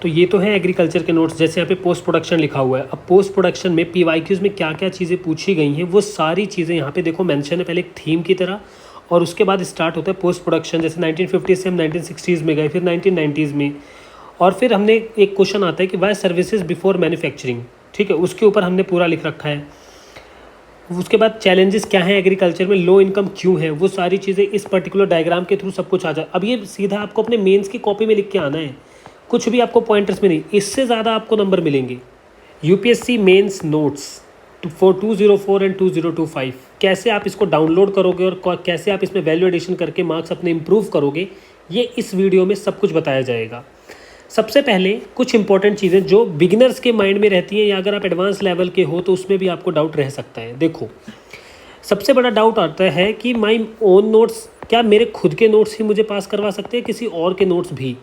तो ये तो है एग्रीकल्चर के नोट्स, जैसे यहाँ पे पोस्ट प्रोडक्शन लिखा हुआ है। अब पोस्ट प्रोडक्शन में पीवाईक्यूज़ में क्या क्या चीज़ें पूछी गई हैं वो सारी चीज़ें यहाँ पे देखो मेंशन है, पहले एक थीम की तरह, और उसके बाद स्टार्ट होता है पोस्ट प्रोडक्शन। जैसे 1950 से हम 1960s में गए, फिर 1990s में, और फिर हमने एक क्वेश्चन आता है कि वाई सर्विसेज बिफोर मैन्युफैक्चरिंग, ठीक है, उसके ऊपर हमने पूरा लिख रखा है। उसके बाद चैलेंजेस क्या है एग्रीकल्चर में, लो इनकम क्यों है, वो सारी चीज़ें इस पर्टिकुलर डायग्राम के थ्रू सब कुछ आ जाए। अब ये सीधा आपको अपने मेंस की कॉपी में लिख के आना है, कुछ भी आपको पॉइंटर्स में नहीं, इससे ज़्यादा आपको नंबर मिलेंगे। UPSC mains notes for 2004 and 2025, कैसे आप इसको डाउनलोड करोगे और कैसे आप इसमें वैल्यू एडिशन करके मार्क्स अपने इंप्रूव करोगे, ये इस वीडियो में सब कुछ बताया जाएगा। सबसे पहले कुछ इंपॉर्टेंट चीज़ें जो बिगिनर्स के माइंड में रहती हैं, या अगर आप एडवांस लेवल के हो तो उसमें भी आपको डाउट रह सकता है। देखो, सबसे बड़ा डाउट आता है कि माई ओन नोट्स, क्या मेरे खुद के नोट्स ही मुझे पास करवा सकते हैं, किसी और के नोट्स भी?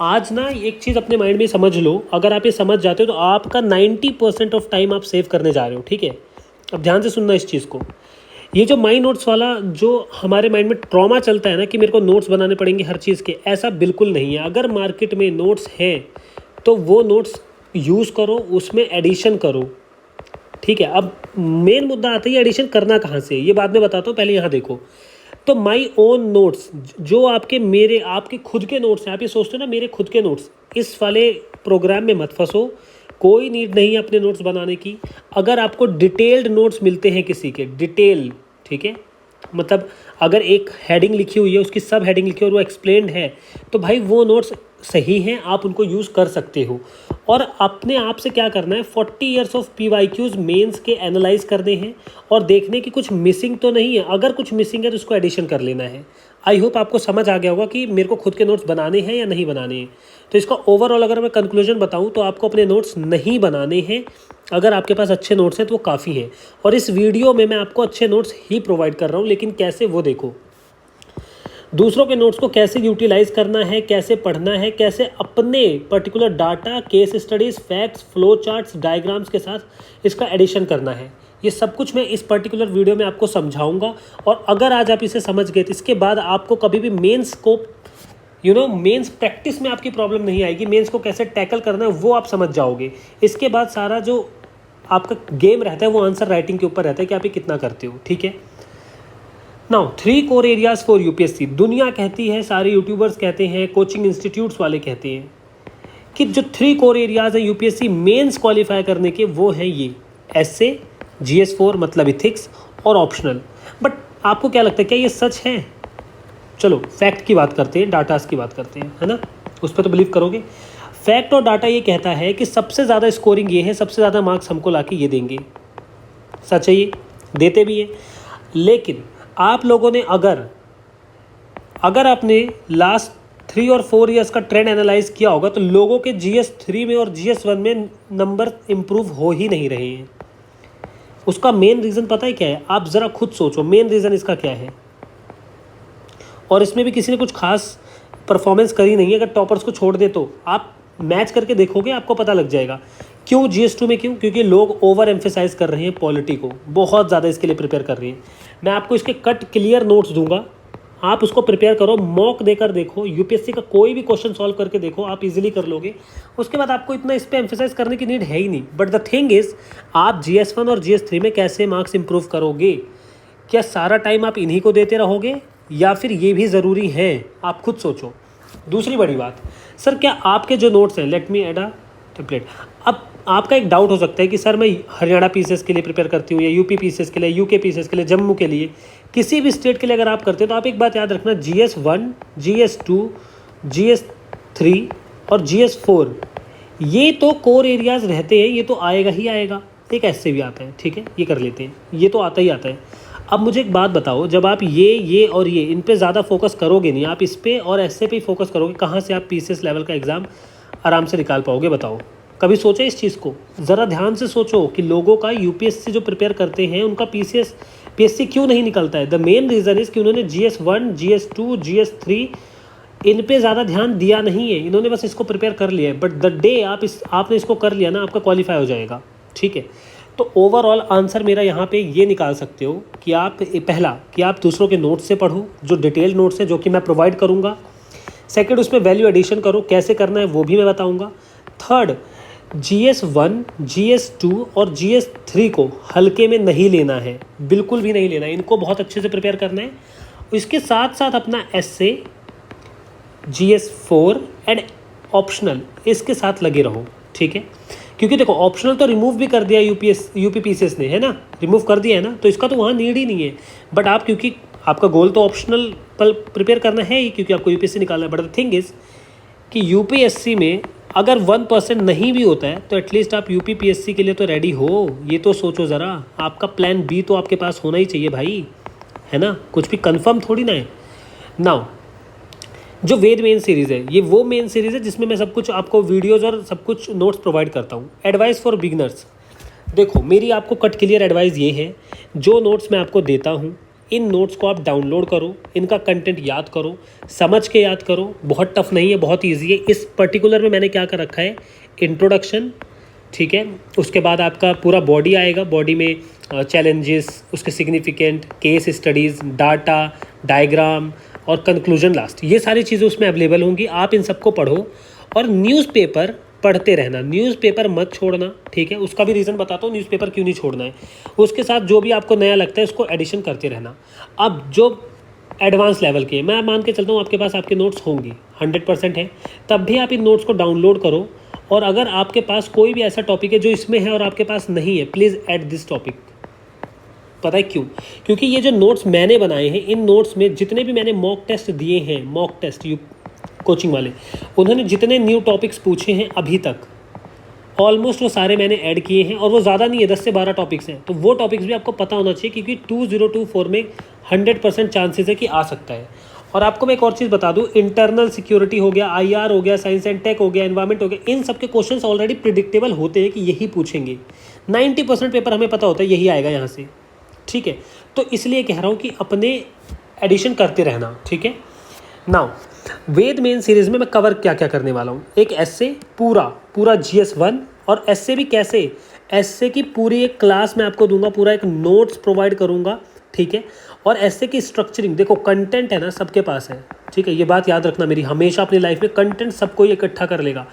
आज ना एक चीज़ अपने माइंड में समझ लो, अगर आप ये समझ जाते हो तो आपका 90% ऑफ टाइम आप सेव करने जा रहे हो, ठीक है। अब ध्यान से सुनना इस चीज़ को। ये जो माई नोट्स वाला जो हमारे माइंड में ट्रॉमा चलता है ना कि मेरे को नोट्स बनाने पड़ेंगे हर चीज़ के, ऐसा बिल्कुल नहीं है। अगर मार्केट में नोट्स हैं तो वो नोट्स यूज़ करो, उसमें एडिशन करो, ठीक है। अब मेन मुद्दा आता है एडिशन करना कहाँ से, ये बाद में बताता हूँ, पहले यहाँ देखो। तो माई ओन नोट्स, जो आपके खुद के नोट्स हैं, आप ये सोचते हो ना मेरे खुद के नोट्स, इस वाले प्रोग्राम में मत फंसो। कोई नीड नहीं है अपने नोट्स बनाने की। अगर आपको डिटेल्ड नोट्स मिलते हैं किसी के, डिटेल, ठीक है, मतलब अगर एक हेडिंग लिखी हुई है, उसकी सब हेडिंग लिखी है और वो एक्सप्लेन्ड है, तो भाई वो नोट्स सही हैं, आप उनको यूज़ कर सकते हो। और अपने आप से क्या करना है, 40 ईयर्स ऑफ पीवाईक्यूज़ मेंस के एनालाइज करने हैं और देखने की कुछ मिसिंग तो नहीं है। अगर कुछ मिसिंग है तो उसको एडिशन कर लेना है। आई होप आपको समझ आ गया होगा कि मेरे को खुद के नोट्स बनाने हैं या नहीं बनाने हैं। तो इसका ओवरऑल अगर मैं कंक्लूजन बताऊं तो आपको अपने नोट्स नहीं बनाने हैं। अगर आपके पास अच्छे नोट्स हैं तो वो काफ़ी हैं, और इस वीडियो में मैं आपको अच्छे नोट्स ही प्रोवाइड कर रहा हूँ, लेकिन कैसे वो देखो। दूसरों के नोट्स को कैसे यूटिलाइज करना है, कैसे पढ़ना है, कैसे अपने particular data, case studies, facts, flow charts, diagrams के साथ इसका एडिशन करना है, ये सब कुछ मैं इस पर्टिकुलर वीडियो में आपको समझाऊंगा। और अगर आज आप इसे समझ गए तो इसके बाद आपको कभी भी मेंस को मेंस प्रैक्टिस में आपकी प्रॉब्लम नहीं आएगी। मेंस को कैसे टैकल करना है वो आप समझ जाओगे। इसके बाद सारा जो आपका गेम रहता है वो आंसर राइटिंग के ऊपर रहता है कि आप ये कितना करते हो, ठीक है। Now 3 core areas for UPSC. दुनिया कहती है, सारे यूट्यूबर्स कहते हैं, कोचिंग इंस्टीट्यूट्स वाले कहते हैं कि जो 3 कोर एरियाज़ हैं यूपीएससी मेंस क्वालिफाई करने के, वो हैं ये एसए, GS4 मतलब इथिक्स, और ऑप्शनल। बट आपको क्या लगता है, क्या ये सच है? चलो फैक्ट की बात करते हैं, डाटास की बात करते हैं, है ना, उस पर तो बिलीव करोगे। फैक्ट और डाटा ये कहता है कि सबसे ज़्यादा स्कोरिंग ये है, सबसे ज़्यादा मार्क्स हमको लाके ये देंगे। सच है, ये देते भी है। लेकिन आप लोगों ने अगर आपने लास्ट 3 और 4 ईयर्स का ट्रेंड एनालाइज किया होगा तो लोगों के GS3 में और GS1 में नंबर इम्प्रूव हो ही नहीं रहे हैं। उसका मेन रीज़न पता है क्या है? आप ज़रा खुद सोचो, मेन रीज़न इसका क्या है। और इसमें भी किसी ने कुछ खास परफॉर्मेंस करी नहीं है। अगर टॉपर्स को छोड़ दे तो आप मैच करके देखोगे, आपको पता लग जाएगा। क्यों GS2 में? क्यों? क्योंकि लोग ओवर एम्फेसाइज कर रहे हैं पॉलिटी को, बहुत ज़्यादा इसके लिए प्रिपेयर कर रहे हैं। मैं आपको इसके कट क्लियर नोट्स दूंगा, आप उसको प्रिपेयर करो, मॉक देकर देखो, यूपीएससी का कोई भी क्वेश्चन सॉल्व करके देखो, आप इजीली कर लोगे। उसके बाद आपको इतना इस पर एम्फेसाइज करने की नीड है ही नहीं। बट द थिंग इज़, आप GS1 और GS3 में कैसे मार्क्स इंप्रूव करोगे? क्या सारा टाइम आप इन्हीं को देते रहोगे, या फिर ये भी ज़रूरी है? आप खुद सोचो। दूसरी बड़ी बात, सर क्या आपके जो नोट्स हैं, let me add a template. अब आपका एक डाउट हो सकता है कि सर मैं हरियाणा पीसीएस के लिए प्रिपेयर करती हूँ, या यूपी पीसीएस के लिए, यूके पीसीएस के लिए, जम्मू के लिए, किसी भी स्टेट के लिए अगर आप करते हो तो आप एक बात याद रखना, GS1, GS2, GS3 और GS4 ये तो कोर एरियाज़ रहते हैं, ये तो आएगा ही आएगा। एक ऐसे भी आता है, ठीक है, ये कर लेते हैं, ये तो आता ही आता है। अब मुझे एक बात बताओ, जब आप ये और ये इन पे ज़्यादा फोकस करोगे नहीं, आप इस पे और ऐसे पे ही फोकस करोगे, कहाँ से आप पीसीएस लेवल का एग्ज़ाम आराम से निकाल पाओगे? बताओ, कभी सोचा इस चीज़ को? ज़रा ध्यान से सोचो कि लोगों का यूपीएससी जो प्रिपेयर करते हैं उनका पीएससी क्यों नहीं निकलता है। द मेन रीज़न इज़ कि उन्होंने GS1, GS2, GS3 इन पे ज़्यादा ध्यान दिया नहीं है, इन्होंने बस इसको प्रिपेयर कर लिया है। बट द डे आपने इसको कर लिया ना, आपका क्वालिफाई हो जाएगा, ठीक है। तो ओवरऑल आंसर मेरा यहाँ पे ये निकाल सकते हो कि आप पहला कि आप दूसरों के नोट्स से पढ़ो, जो डिटेल नोट्स हैं जो कि मैं प्रोवाइड करूँगा। सेकंड, उसमें वैल्यू एडिशन करो, कैसे करना है वो भी मैं बताऊंगा। थर्ड, GS1, GS2 और GS3 को हल्के में नहीं लेना है, बिल्कुल भी नहीं लेना है, इनको बहुत अच्छे से प्रिपेयर करना है। इसके साथ साथ अपना essay, GS4 एंड ऑप्शनल इसके साथ लगे रहो, ठीक है। क्योंकि देखो ऑप्शनल तो रिमूव भी कर दिया UPPCS ने, है ना, रिमूव कर दिया है ना, तो इसका तो वहाँ नीड ही नहीं है। बट आप, क्योंकि आपका गोल तो ऑप्शनल पर प्रिपेयर करना है ही, क्योंकि आपको UPSC निकालना है। बट द थिंग इज़ कि UPSC में अगर 1% नहीं भी होता है तो एटलीस्ट आप UPPSC के लिए तो रेडी हो, ये तो सोचो ज़रा। आपका प्लान बी तो आपके पास होना ही चाहिए भाई, है ना, कुछ भी कंफर्म थोड़ी ना है। नाउ जो वेद मेन सीरीज़ है, ये वो मेन सीरीज़ है जिसमें मैं सब कुछ आपको वीडियोज़ और सब कुछ नोट्स प्रोवाइड करता हूँ। एडवाइस फॉर बिगनर्स, देखो मेरी आपको कट क्लियर एडवाइस ये है, जो नोट्स मैं आपको देता हूँ इन नोट्स को आप डाउनलोड करो, इनका कंटेंट याद करो, समझ के याद करो। बहुत टफ नहीं है, बहुत ईजी है। इस पर्टिकुलर में मैंने क्या कर रखा है, इंट्रोडक्शन, ठीक है, उसके बाद आपका पूरा बॉडी आएगा, बॉडी में चैलेंजेस, उसके significant, case studies, data, diagram और कंक्लूजन लास्ट, ये सारी चीज़ें उसमें अवेलेबल होंगी। आप इन सबको पढ़ो और न्यूज़पेपर पढ़ते रहना, न्यूज़पेपर मत छोड़ना, ठीक है। उसका भी रीज़न बताता हूँ न्यूज़पेपर क्यों नहीं छोड़ना है। उसके साथ जो भी आपको नया लगता है उसको एडिशन करते रहना। अब जो एडवांस लेवल के, मैं मान के चलता हूँ आपके पास आपके नोट्स होंगे, 100% है, तब भी आप इन नोट्स को डाउनलोड करो। और अगर आपके पास कोई भी ऐसा टॉपिक है जो इसमें है और आपके पास नहीं है, प्लीज़ ऐड दिस टॉपिक। पता है क्यों? क्योंकि ये जो नोट्स मैंने बनाए हैं, इन नोट्स में जितने भी मैंने मॉक टेस्ट दिए हैं, मॉक टेस्ट कोचिंग वाले, उन्होंने जितने न्यू टॉपिक्स पूछे हैं अभी तक, ऑलमोस्ट वो सारे मैंने ऐड किए हैं। और वो ज़्यादा नहीं है, 10 से 12 टॉपिक्स हैं। तो वो टॉपिक्स भी आपको पता होना चाहिए, क्योंकि 2024 में 100% चांसेस है कि आ सकता है। और आपको मैं एक और चीज़ बता दूं, इंटरनल सिक्योरिटी हो गया, IR हो गया, साइंस एंड टेक हो गया, एनवायरमेंट हो गया, इन सब के क्वेश्चंस ऑलरेडी प्रिडिक्टेबल होते हैं कि यही पूछेंगे। 90% पेपर हमें पता होता है यही आएगा यहाँ से, ठीक है। तो इसलिए कह रहा हूँ कि अपने एडिशन करते रहना, ठीक है। नाउ वेद मेन सीरीज़ में मैं कवर क्या क्या करने वाला हूँ, एक एस्से पूरा GS1, और एस्से भी कैसे, एस्से की पूरी एक क्लास मैं आपको दूंगा, पूरा एक नोट्स प्रोवाइड करूँगा, ठीक है। और एस्से की स्ट्रक्चरिंग, देखो कंटेंट है ना सबके पास है, ठीक है, ये बात याद रखना मेरी हमेशा अपनी लाइफ में, कंटेंट सबको इकट्ठा कर लेगा।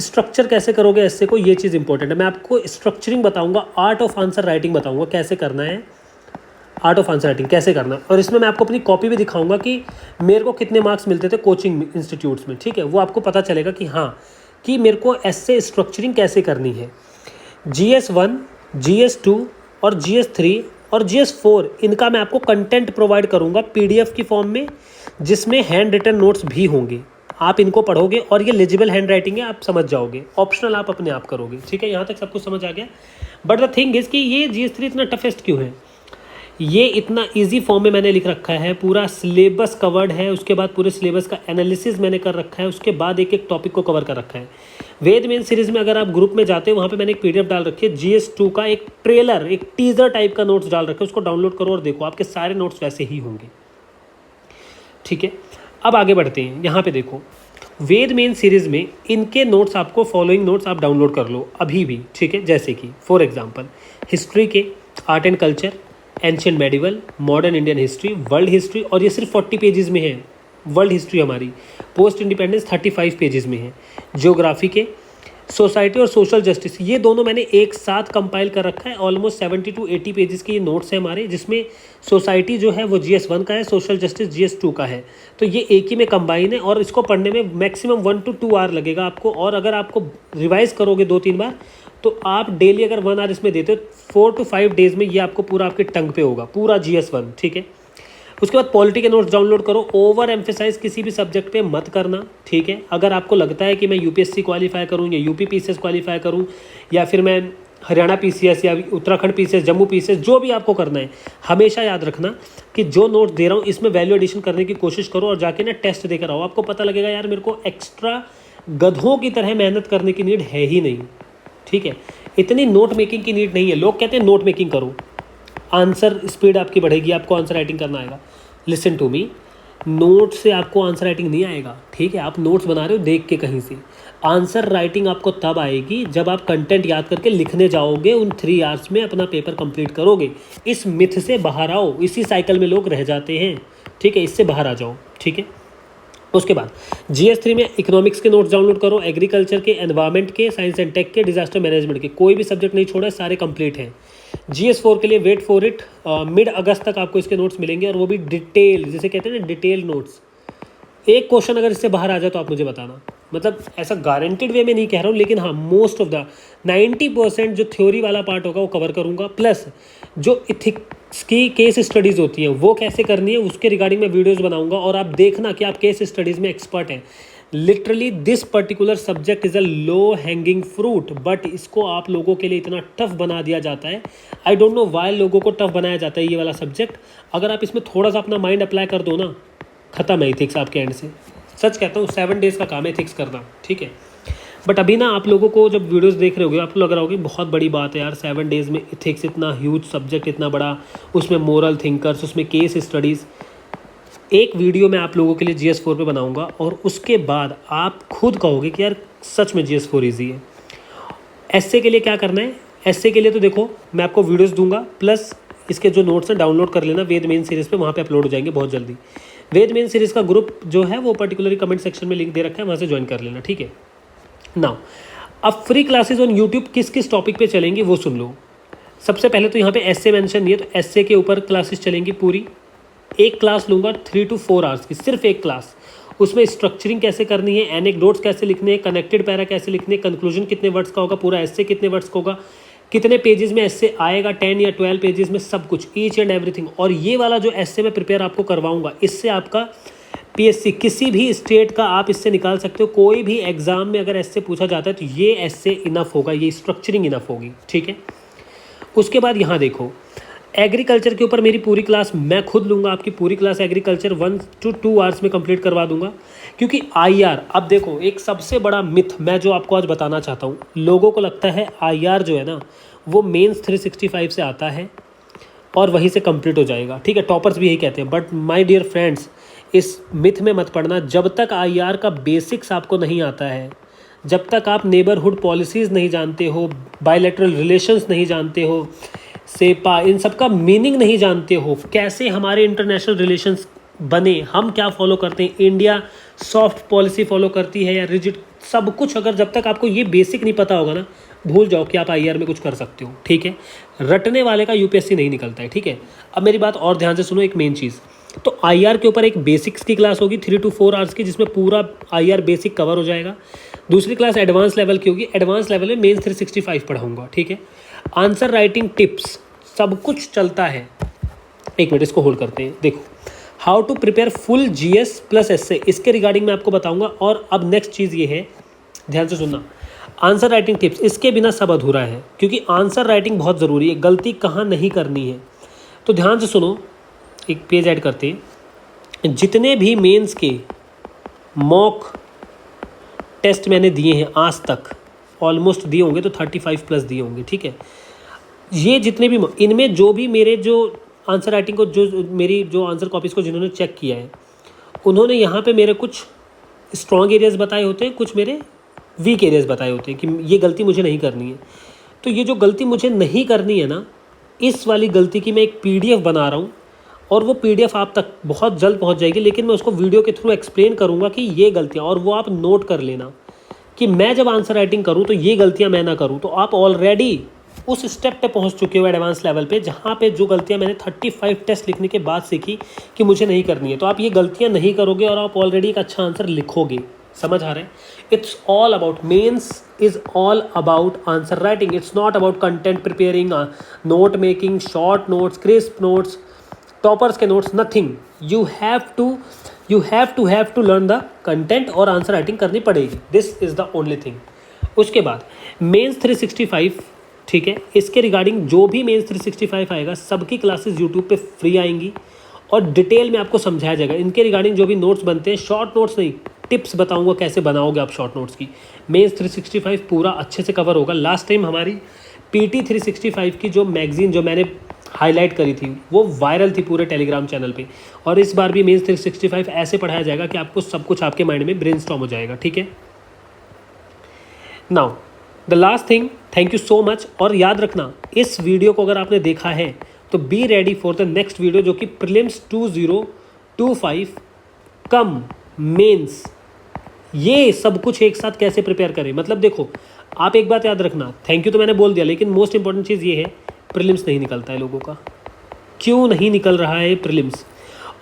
स्ट्रक्चर कैसे करोगे एस्से को, ये चीज़ इंपॉर्टेंट है। मैं आपको स्ट्रक्चरिंग बताऊंगा, आर्ट ऑफ आंसर राइटिंग बताऊंगा कैसे करना है, आर्ट ऑफ आंसर राइटिंग कैसे करना है। और इसमें मैं आपको अपनी कॉपी भी दिखाऊंगा कि मेरे को कितने मार्क्स मिलते थे कोचिंग इंस्टीट्यूट्स में, ठीक है। वो आपको पता चलेगा कि हाँ, कि मेरे को एस्से स्ट्रक्चरिंग कैसे करनी है। GS1, GS2 और GS3 और GS4, इनका मैं आपको कंटेंट प्रोवाइड करूँगा PDF की फॉर्म में, जिसमें हैंड रिटन नोट्स भी होंगे। आप इनको पढ़ोगे और ये लेजिबल हैंड राइटिंग है, आप समझ जाओगे। ऑप्शनल आप अपने आप करोगे, ठीक है। यहाँ तक सब कुछ समझ आ गया। बट द थिंग इज़ कि ये GS3 इतना टफेस्ट क्यों है, ये इतना इजी फॉर्म में मैंने लिख रखा है, पूरा सिलेबस कवर्ड है, उसके बाद पूरे सिलेबस का एनालिसिस मैंने कर रखा है, उसके बाद एक एक टॉपिक को कवर कर रखा है। वेद मेन सीरीज़ में अगर आप ग्रुप में जाते हो, वहाँ पे मैंने एक PDF डाल रखी है, GS2 का एक ट्रेलर, एक टीजर टाइप का नोट्स डाल रखा है, उसको डाउनलोड करो और देखो, आपके सारे नोट्स वैसे ही होंगे, ठीक है। अब आगे बढ़ते हैं, यहाँ पे देखो वेद मेन सीरीज़ में इनके नोट्स, आपको फॉलोइंग नोट्स आप डाउनलोड कर लो अभी भी, ठीक है। जैसे कि फॉर एग्जांपल हिस्ट्री के, art and culture, ancient medieval, modern Indian history, world history, और ये सिर्फ 40 पेजेस में है। वर्ल्ड हिस्ट्री हमारी पोस्ट इंडिपेंडेंस 35 पेजेस में है। ज्योग्राफी के, सोसाइटी और सोशल जस्टिस, ये दोनों मैंने एक साथ कंपाइल कर रखा है। ऑलमोस्ट 70 to 80 पेजेस के ये नोट्स हैं हमारे, जिसमें सोसाइटी जो है वो GS1 का है, सोशल जस्टिस GS2 का है। तो ये एक ही में कंबाइन है, और इसको पढ़ने में मैक्सिमम 1 to 2 आवर लगेगा आपको। और अगर आपको रिवाइज करोगे 2-3 बार, तो आप डेली अगर 1 आवर इसमें देते हो, 4 to 5 डेज़ में ये आपको पूरा आपके टंग पे होगा, पूरा GS1, ठीक है। उसके बाद पॉलिटी के नोट्स डाउनलोड करो। ओवर एम्फेसाइज किसी भी सब्जेक्ट पे मत करना, ठीक है। अगर आपको लगता है कि मैं UPSC क्वालिफाई करूँ या UPPCS क्वालिफाई करूँ, या फिर मैं हरियाणा PCS या उत्तराखंड PCS, जम्मू PCS, जो भी आपको करना है, हमेशा याद रखना कि जो नोट दे रहा हूँ इसमें वैल्यू एडिशन करने की कोशिश करो, और जाके ना टेस्ट देकर आओ। आपको पता लगेगा यार मेरे को एक्स्ट्रा गधों की तरह मेहनत करने की नीड है ही नहीं, ठीक है। इतनी नोट मेकिंग की नीड नहीं है। लोग कहते हैं नोट मेकिंग करो, आंसर स्पीड आपकी बढ़ेगी, आपको आंसर राइटिंग करना आएगा। लिसन टू मी, नोट से आपको आंसर राइटिंग नहीं आएगा, ठीक है। आप नोट्स बना रहे हो देख के कहीं से, आंसर राइटिंग आपको तब आएगी जब आप कंटेंट याद करके लिखने जाओगे, उन 3 आवर्स में अपना पेपर कंप्लीट करोगे। इस मिथ से बाहर आओ, इसी साइकिल में लोग रह जाते हैं, ठीक है। इससे बाहर आ जाओ, ठीक है। उसके बाद GS3 में इकोनॉमिक्स के नोट्स डाउनलोड करो, एग्रीकल्चर के, एनवायरमेंट के, साइंस एंड टेक के, डिजास्टर मैनेजमेंट के, कोई भी सब्जेक्ट नहीं छोड़ा है, सारे कंप्लीट हैं। GS4 के लिए वेट फॉर इट, मिड अगस्त तक आपको इसके नोट्स मिलेंगे, और वो भी डिटेल, जिसे कहते हैं ना डिटेल नोट्स। एक क्वेश्चन अगर इससे बाहर आ जाए तो आप मुझे बताना, मतलब ऐसा गारंटेड वे में नहीं कह रहा हूँ, लेकिन हाँ मोस्ट ऑफ द 90% जो थ्योरी वाला पार्ट होगा वो कवर करूँगा, प्लस जो इथिक्स की केस स्टडीज़ होती हैं वो कैसे करनी है उसके रिगार्डिंग मैं वीडियोज़ बनाऊँगा, और आप देखना कि आप केस स्टडीज़ में एक्सपर्ट हैं। Literally this particular subject is a low hanging fruit, but इसको आप लोगों के लिए इतना टफ बना दिया जाता है। आई डोंट नो वाई लोगों को टफ बनाया जाता है ये वाला सब्जेक्ट। अगर आप इसमें थोड़ा सा अपना माइंड अप्लाई कर दो ना, ख़त्म है इथिक्स आपके एंड से। सच कहता हूँ 7 डेज़ का काम है इथिक्स करना, ठीक है। बट अभी ना आप लोगों को जब वीडियोस देख रहे होगे आपको लग रहा होगा बहुत बड़ी बात है यार, 7 डेज़ में इथिक्स, इतना ह्यूज सब्जेक्ट, इतना बड़ा, उसमें मोरल थिंकर्स, उसमें केस स्टडीज़। एक वीडियो मैं आप लोगों के लिए GS4 पे बनाऊंगा, और उसके बाद आप खुद कहोगे कि यार सच में GS4 ईजी है। एसए के लिए क्या करना है, एसए के लिए तो देखो मैं आपको वीडियोस दूंगा, प्लस इसके जो नोट्स हैं डाउनलोड कर लेना वेद मेन सीरीज़ पे, वहाँ पे अपलोड हो जाएंगे बहुत जल्दी। वेद मेन सीरीज़ का ग्रुप जो है वो पर्टिकुलरली कमेंट सेक्शन में लिंक दे रखा है, वहाँ से ज्वाइन कर लेना, ठीक है। नाउ अब फ्री क्लासेज ऑन यूट्यूब किस किस टॉपिक पे चलेंगी वो सुन लो। सबसे पहले तो यहाँ पे एसए मेंशन नहीं है, तो एसए के ऊपर क्लासेस चलेंगी पूरी। एक क्लास लूँगा 3 to 4 आवर्स की, सिर्फ एक क्लास। उसमें स्ट्रक्चरिंग कैसे करनी है, एनेक्डोट्स कैसे लिखने हैं, कनेक्टेड पैरा कैसे लिखने हैं, कंक्लूजन कितने वर्ड्स का होगा, पूरा एसए कितने वर्ड्स का होगा, कितने पेजेस में एसए आएगा, 10 या 12 पेजेस में, सब कुछ, ईच एंड एवरीथिंग। और ये वाला जो एसए मैं प्रिपेयर आपको करवाऊँगा, इससे आपका PSC किसी भी स्टेट का आप इससे निकाल सकते हो। कोई भी एग्जाम में अगर एसए पूछा जाता है तो ये एसए इनफ होगा, ये स्ट्रक्चरिंग इनफ होगी, ठीक है। उसके बाद यहाँ देखो एग्रीकल्चर के ऊपर मेरी पूरी क्लास मैं खुद लूँगा, आपकी पूरी क्लास एग्रीकल्चर 1 to 2 आवर्स में कंप्लीट करवा दूंगा। क्योंकि IR, अब देखो एक सबसे बड़ा मिथ मैं जो आपको आज बताना चाहता हूँ, लोगों को लगता है IR जो है ना वो मेंस 365 से आता है और वहीं से कंप्लीट हो जाएगा, ठीक है, टॉपर्स भी यही कहते हैं। बट माय डियर फ्रेंड्स, इस मिथ में मत पड़ना। जब तक IR का बेसिक्स आपको नहीं आता है, जब तक आप नेबरहुड पॉलिसीज़ नहीं जानते हो, बायलैटरल रिलेशंस नहीं जानते हो, सेपा, इन सब का मीनिंग नहीं जानते हो, कैसे हमारे इंटरनेशनल रिलेशंस बने, हम क्या फॉलो करते हैं, इंडिया सॉफ्ट पॉलिसी फॉलो करती है या रिजिड, सब कुछ अगर जब तक आपको ये बेसिक नहीं पता होगा ना, भूल जाओ कि आप IR में कुछ कर सकते हो, ठीक है। रटने वाले का UPSC नहीं निकलता है, ठीक है। अब मेरी बात और ध्यान से सुनो, एक मेन चीज़, तो IR के ऊपर एक बेसिक्स की क्लास होगी 3 to 4 आवर्स की, जिसमें पूरा IR बेसिक कवर हो जाएगा। दूसरी क्लास एडवांस लेवल की होगी, एडवांस लेवल में मेंस 365 पढ़ाऊंगा, ठीक है। आंसर राइटिंग टिप्स सब कुछ चलता है। एक मिनट इसको होल्ड करते हैं। देखो how to prepare full GS plus essay, इसके रिगार्डिंग मैं आपको बताऊंगा। और अब नेक्स्ट चीज़ ये है, ध्यान से सुनना, आंसर राइटिंग टिप्स, इसके बिना सब अधूरा है, क्योंकि आंसर राइटिंग बहुत ज़रूरी है, गलती कहाँ नहीं करनी है। तो ध्यान से सुनो, एक पेज ऐड करते हैं। जितने भी मेंस के मॉक टेस्ट मैंने दिए हैं आज तक, ऑलमोस्ट दिए होंगे तो 35 प्लस दिए होंगे, ठीक है। ये जितने भी, इनमें जो भी मेरे जो आंसर राइटिंग को, जो मेरी जो आंसर कॉपीज़ को जिन्होंने चेक किया है, उन्होंने यहाँ पे मेरे कुछ स्ट्रॉन्ग एरियाज़ बताए होते हैं, कुछ मेरे वीक एरियाज़ बताए होते हैं कि ये गलती मुझे नहीं करनी है। तो ये जो गलती मुझे नहीं करनी है ना, इस वाली गलती की मैं एक PDF बना रहा हूँ, और वो PDF आप तक बहुत जल्द पहुँच जाएगी, लेकिन मैं उसको वीडियो के थ्रू एक्सप्लेन करूँगा कि ये गलतियाँ, और वो आप नोट कर लेना कि मैं जब आंसर राइटिंग करूँ तो ये गलतियाँ मैं ना करूँ। तो आप ऑलरेडी उस स्टेप पे पहुंच चुके हो एडवांस लेवल पे, जहाँ पे जो गलतियाँ मैंने 35 टेस्ट लिखने के बाद सीखी कि मुझे नहीं करनी है, तो आप ये गलतियाँ नहीं करोगे और आप ऑलरेडी एक अच्छा आंसर लिखोगे। समझ आ रहे हैं? It's all about, mains is all about answer writing. It's not about content preparing, note making, short notes, crisp notes, toppers के notes, nothing. You have to learn the content, और answer writing करनी पड़ेगी। This is the only thing. उसके बाद mains 365, ठीक है, इसके regarding जो भी मेंस 365 आएगा, सबकी क्लासेस यूट्यूब पे फ्री आएंगी और डिटेल में आपको समझाया जाएगा। इनके रिगार्डिंग जो भी नोट्स बनते हैं, शॉर्ट नोट्स नहीं, टिप्स बताऊंगा कैसे बनाओगे आप शॉर्ट नोट्स की। मेंस 365 पूरा अच्छे से कवर होगा। लास्ट टाइम हमारी PT 365 की जो मैगजीन जो मैंने हाईलाइट करी थी वो वायरल थी पूरे टेलीग्राम चैनल पे, और इस बार भी मेंस 365 ऐसे पढ़ाया जाएगा कि आपको सब कुछ आपके माइंड में ब्रेनस्टॉर्म हो जाएगा, ठीक है। Now the last thing, thank you so much. और याद रखना, इस वीडियो को अगर आपने देखा है तो be ready for the next video, जो कि प्रीलिम्स 2025 कम मेंस, ये सब कुछ एक साथ कैसे प्रिपेयर करें। मतलब देखो, आप एक बात याद रखना, थैंक यू तो मैंने बोल दिया, लेकिन मोस्ट इंपॉर्टेंट चीज़ ये है, प्रीलिम्स नहीं निकलता है लोगों का। क्यों नहीं निकल रहा है प्रीलिम्स,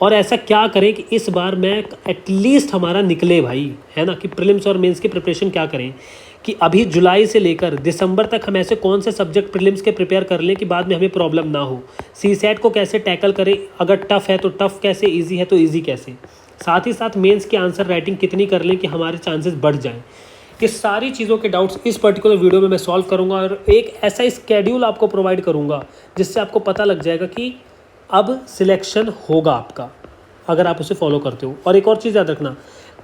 और ऐसा क्या करें कि इस बार मैं एटलीस्ट हमारा निकले भाई, है ना, कि प्रीलिम्स और मेंस की प्रिपरेशन क्या करें कि अभी जुलाई से लेकर दिसंबर तक हम ऐसे कौन से सब्जेक्ट प्रीलिम्स के प्रिपेयर कर लें कि बाद में हमें प्रॉब्लम ना हो। सीसैट को कैसे टैकल करें, अगर टफ़ है तो टफ़ कैसे, ईजी है तो ईजी कैसे, साथ ही साथ मेंस की आंसर राइटिंग कितनी कर लें कि हमारे चांसेस बढ़ जाएं। ये सारी चीज़ों के डाउट्स इस पर्टिकुलर वीडियो में मैं सॉल्व करूंगा और एक ऐसा स्केड्यूल आपको प्रोवाइड करूंगा जिससे आपको पता लग जाएगा कि अब सिलेक्शन होगा आपका, अगर आप उसे फॉलो करते हो। और एक और चीज़ याद रखना,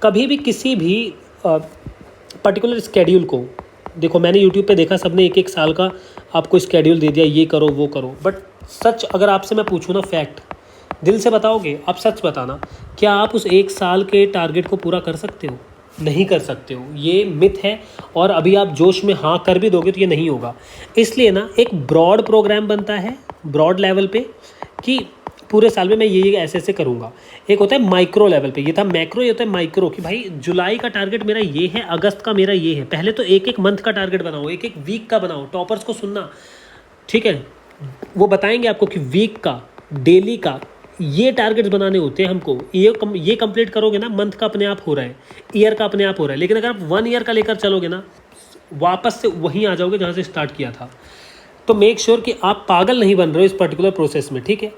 कभी भी किसी भी पर्टिकुलर स्केड्यूल को, देखो मैंने यूट्यूब पे देखा, सबने एक एक साल का आपको स्केड्यूल दे दिया, ये करो वो करो, बट सच अगर आपसे मैं पूछूँ ना, फैक्ट दिल से बताओगे, आप सच बताना, क्या आप उस एक साल के टारगेट को पूरा कर सकते हो? नहीं कर सकते हो, ये मिथ है। और अभी आप जोश में हाँ कर भी दोगे तो ये नहीं होगा। इसलिए ना एक ब्रॉड प्रोग्राम बनता है ब्रॉड लेवल पे कि पूरे साल में मैं ये ऐसे ऐसे करूँगा। एक होता है माइक्रो लेवल पे, ये था मैक्रो, ये होता है माइक्रो, कि भाई जुलाई का टारगेट मेरा ये है, अगस्त का मेरा ये है। पहले तो एक एक मंथ का टारगेट बनाओ, एक एक वीक का बनाओ, टॉपर्स को सुनना, ठीक है, वो बताएंगे आपको कि वीक का, डेली का, ये टारगेट्स बनाने होते हैं हमको। ये कंप्लीट करोगे ना, मंथ का अपने आप हो रहा है, ईयर का अपने आप हो रहा है। लेकिन अगर आप 1 ईयर का लेकर चलोगे ना, वापस से वहीं आ जाओगे जहाँ से स्टार्ट किया था। तो मेक श्योर कि आप पागल नहीं बन रहे हो इस पर्टिकुलर प्रोसेस में, ठीक है।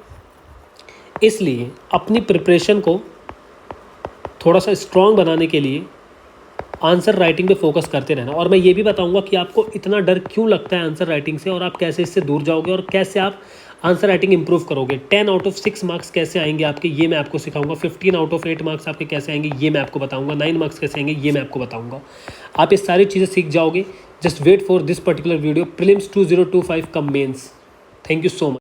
इसलिए अपनी प्रिपरेशन को थोड़ा सा स्ट्रॉन्ग बनाने के लिए आंसर राइटिंग पे फोकस करते रहना। और मैं ये भी बताऊंगा कि आपको इतना डर क्यों लगता है आंसर राइटिंग से, और आप कैसे इससे दूर जाओगे, और कैसे आप आंसर राइटिंग इंप्रूव करोगे। 10 आउट ऑफ 6 मार्क्स कैसे आएंगे आपके, ये मैं आपको सिखाऊंगा। 15 आउट ऑफ 8 मार्क्स आपके कैसे आएंगे, ये मैं आपको बताऊंगा। 9 मार्क्स कैसे आएंगे, ये मैं आपको बताऊंगा। आप ये सारी चीज़ें सीख जाओगे। Just wait for this particular video, prelims 2025 cum mains. Thank you so much.